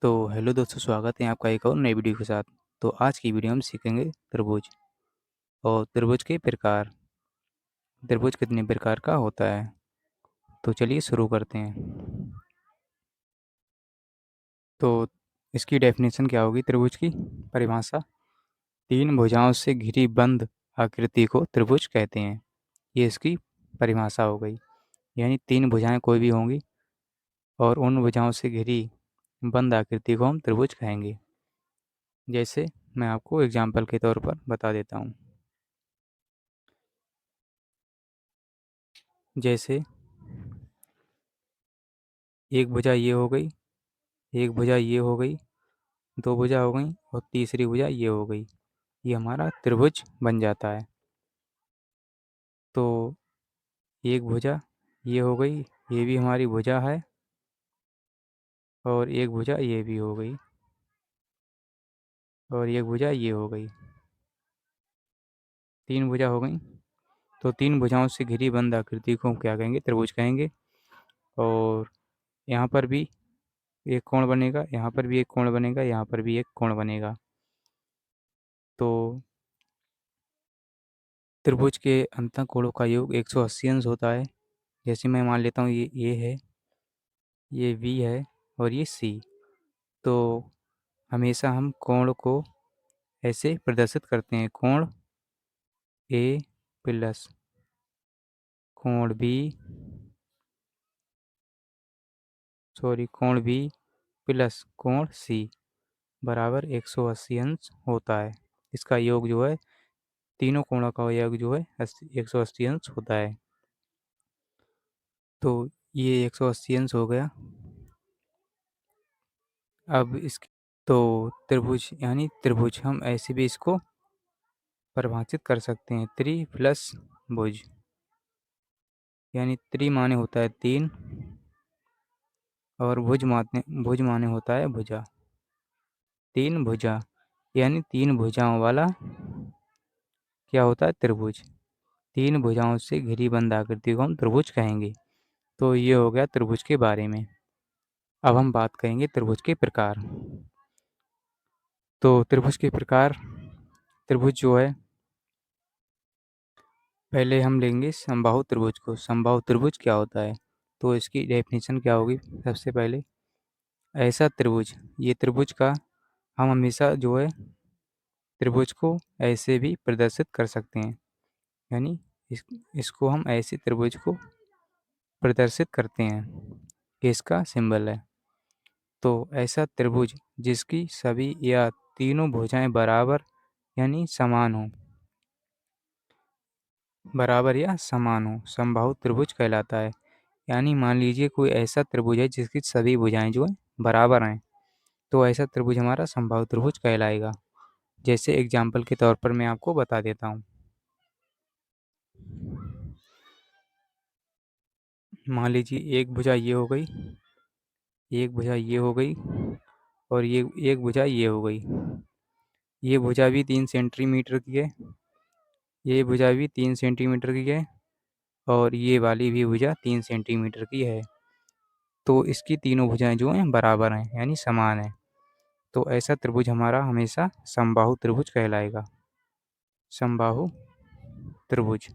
तो हेलो दोस्तों, स्वागत है आपका एक और नई वीडियो के साथ। तो आज की वीडियो हम सीखेंगे तरबूज और तरबूज के प्रकार। तरबूज कितने प्रकार का होता है? तो चलिए शुरू करते हैं। तो इसकी डेफिनेशन क्या होगी? तरबूज की परिभाषा: तीन भुजाओं से घिरी बंद आकृति को त्रिभुज कहते हैं। ये इसकी परिभाषा हो गई। यानी तीन भुजाएं कोई भी होंगी और उन भुजाओं से घिरी बंद आकृति को हम त्रिभुज कहेंगे। जैसे मैं आपको एग्जाम्पल के तौर पर बता देता हूँ। जैसे एक भुजा ये हो गई, एक भुजा ये हो गई, दो भुजा हो गई और तीसरी भुजा ये हो गई। ये हमारा त्रिभुज बन जाता है। तो एक भुजा ये हो गई, ये भी हमारी भुजा है, और एक भुजा ये भी हो गई, और एक भुजा ये हो गई। तीन भुजा हो गई। तो तीन भुजाओं से घिरी बंद आकृति को हम क्या कहेंगे? त्रिभुज कहेंगे। और यहाँ पर भी एक कोण बनेगा, यहाँ पर भी एक कोण बनेगा, यहाँ पर भी एक कोण बनेगा। तो त्रिभुज के अंतःकोणों का योग 180 अंश होता है। जैसे मैं मान लेता हूँ ये है, ये V है और ये C। तो हमेशा हम कोण को ऐसे प्रदर्शित करते हैं: कोण A प्लस कोण B, कोण B प्लस कोण C बराबर 180 अंश होता है। इसका योग जो है, तीनों कोणों का योग जो है 180 अंश होता है। तो ये 180 अंश हो गया। अब इस तो त्रिभुज यानी त्रिभुज हम ऐसे भी इसको परिभाषित कर सकते हैं: त्रि प्लस भुज। यानी त्रि माने होता है तीन, और भुज माने होता है भुजा। तीन भुजा यानी तीन भुजाओं वाला क्या होता है? त्रिभुज। तीन भुजाओं से घिरी बंद आकृति को हम त्रिभुज कहेंगे। तो ये हो गया त्रिभुज के बारे में। अब हम बात करेंगे त्रिभुज के प्रकार। तो त्रिभुज के प्रकार, त्रिभुज जो है, पहले हम लेंगे समबाहु त्रिभुज को। समबाहु त्रिभुज क्या होता है? तो इसकी डेफिनेशन क्या होगी? सबसे पहले ऐसा त्रिभुज, ये त्रिभुज का हम हमेशा जो है त्रिभुज को ऐसे भी प्रदर्शित कर सकते हैं। यानी इसको हम ऐसे त्रिभुज को प्रदर्शित करते हैं। ये इसका सिंबल है। तो ऐसा त्रिभुज जिसकी सभी या तीनों भुजाएं बराबर यानी समान हो, बराबर या समान हो, समबाहु त्रिभुज कहलाता है। यानी मान लीजिए कोई ऐसा त्रिभुज है जिसकी सभी भुजाएं जो है बराबर हैं, तो ऐसा त्रिभुज हमारा समबाहु त्रिभुज कहलाएगा। जैसे एग्जाम्पल के तौर पर मैं आपको बता देता हूँ। मान लीजिए एक भुजा ये हो गई, एक भुजा ये हो गई, और ये एक भुजा ये हो गई। ये भुजा भी 3 सेंटीमीटर की है, ये भुजा भी 3 सेंटीमीटर की है, और ये वाली भी भुजा 3 सेंटीमीटर की है। तो इसकी तीनों भुजाएं जो हैं बराबर हैं यानी समान हैं। तो ऐसा त्रिभुज हमारा हमेशा समबाहु त्रिभुज कहलाएगा। समबाहु त्रिभुज,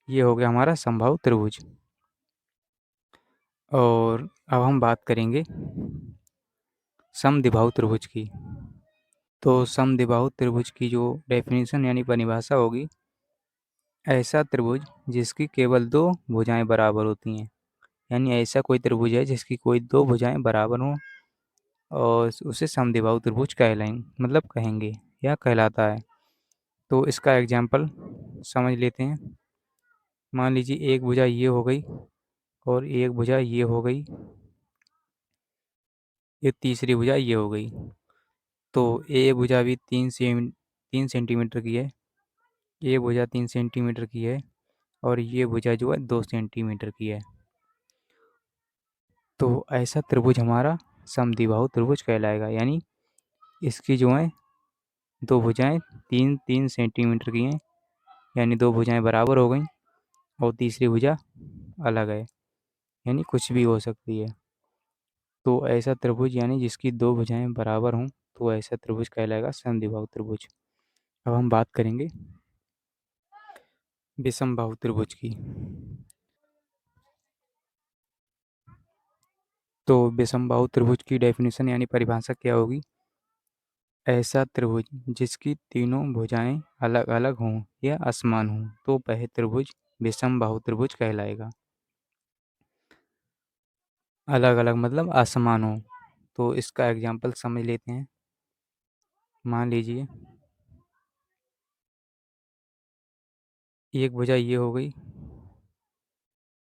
ये हो गया हमारा समबाहु त्रिभुज। और अब हम बात करेंगे समद्विबाहु त्रिभुज की। तो समद्विबाहु त्रिभुज की जो डेफिनेशन यानी परिभाषा होगी: ऐसा त्रिभुज जिसकी केवल दो भुजाएं बराबर होती हैं। यानी ऐसा कोई त्रिभुज है जिसकी कोई दो भुजाएं बराबर हों, और उसे समद्विबाहु त्रिभुज कहेंगे या कहलाता है। तो इसका एग्जाम्पल समझ लेते हैं। मान लीजिए एक भुजा ये हो गई, और एक भुजा ये हो गई, ये तीसरी भुजा ये हो गई। तो ए भुजा भी 3 सेंटीमीटर की है, ये भुजा 3 सेंटीमीटर की है, और ये भुजा जो है 2 सेंटीमीटर की है। तो ऐसा त्रिभुज हमारा समद्विबाहु त्रिभुज कहलाएगा। यानी इसकी जो है दो भुजाएं 3-3 सेंटीमीटर की हैं, यानी दो भुजाएं बराबर हो गई, और तीसरी भुजा अलग है, यानी कुछ भी हो सकती है। तो ऐसा त्रिभुज यानी जिसकी दो भुजाएं बराबर हों, तो ऐसा त्रिभुज कहलाएगा समद्विबाहु त्रिभुज। अब हम बात करेंगे विषमबाहु त्रिभुज की। तो विषमबाहु त्रिभुज की डेफिनेशन यानी परिभाषा क्या होगी? ऐसा त्रिभुज जिसकी तीनों भुजाएं अलग अलग हों या असमान हों, तो वह त्रिभुज विषमबाहु त्रिभुज कहलाएगा। अलग अलग मतलब असमान हो। तो इसका एग्जाम्पल समझ लेते हैं। मान लीजिए एक भुजा ये हो गई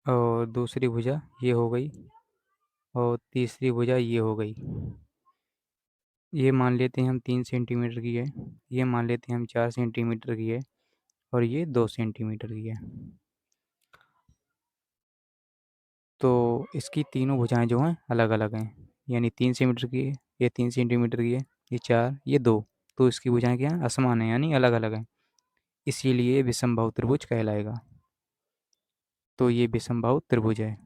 और दूसरी भुजा ये हो गई और तीसरी भुजा ये हो गई। ये मान लेते हैं हम 3 सेंटीमीटर की है, ये मान लेते हैं हम 4 सेंटीमीटर की है और ये 2 सेंटीमीटर की है। तो इसकी तीनों भुजाएं जो हैं अलग अलग हैं, यानी 3 सेंटीमीटर की है, ये 3 सेंटीमीटर की है, ये 4, ये 2। तो इसकी भुजाएं क्या हैं? असमान है यानी अलग अलग हैं। इसीलिए विषमबाहु त्रिभुज कहलाएगा। तो ये विषमबाहु त्रिभुज है।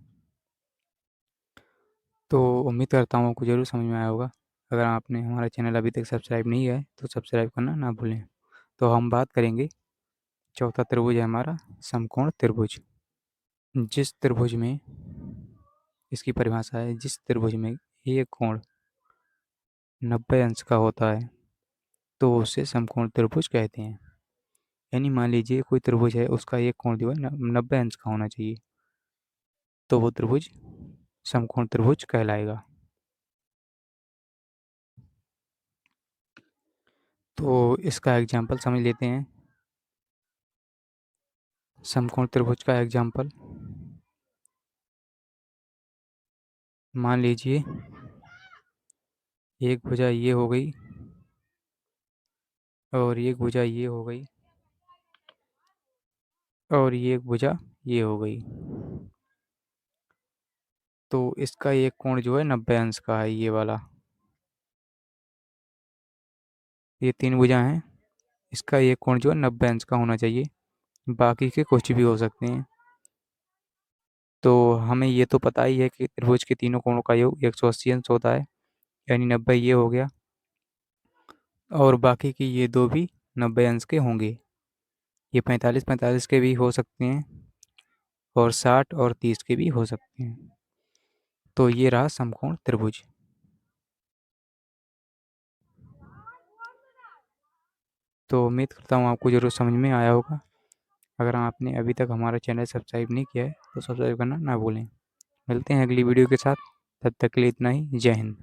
तो उम्मीद करता हूँ आपको ज़रूर समझ में आया होगा। अगर आपने हमारा चैनल अभी तक सब्सक्राइब नहीं किया है तो सब्सक्राइब करना ना भूलें। तो हम बात करेंगे, चौथा त्रिभुज है हमारा समकोण त्रिभुज। जिस त्रिभुज में, इसकी परिभाषा है, जिस त्रिभुज में एक कोण 90 अंश का होता है तो उसे समकोण त्रिभुज कहते हैं। यानी मान लीजिए कोई त्रिभुज है, उसका एक कोण जो है 90 अंश का होना चाहिए, तो वो त्रिभुज समकोण त्रिभुज कहलाएगा। तो इसका एग्जाम्पल समझ लेते हैं। समकोण त्रिभुज का एग्जाम्पल, मान लीजिए एक भुजा ये हो गई और एक भुजा ये हो गई और ये एक भुजा ये हो गई। तो इसका एक कोण जो है 90 अंश का है, ये वाला। ये तीन भुजा हैं, इसका एक कोण जो है 90 अंश का होना चाहिए, बाकी के कुछ भी हो सकते हैं। तो हमें ये तो पता ही है कि त्रिभुज के तीनों कोणों का योग 180 अंश होता है, यानी 90 ये हो गया और बाकी की ये दो भी 90 अंश के होंगे। ये 45-45 के भी हो सकते हैं और 60 और 30 के भी हो सकते हैं। तो ये रहा समकोण त्रिभुज। तो उम्मीद करता हूँ आपको ज़रूर समझ में आया होगा। अगर आपने अभी तक हमारा चैनल सब्सक्राइब नहीं किया है तो सब्सक्राइब करना ना भूलें। मिलते हैं अगली वीडियो के साथ, तब तक के लिए इतना ही। जय हिंद।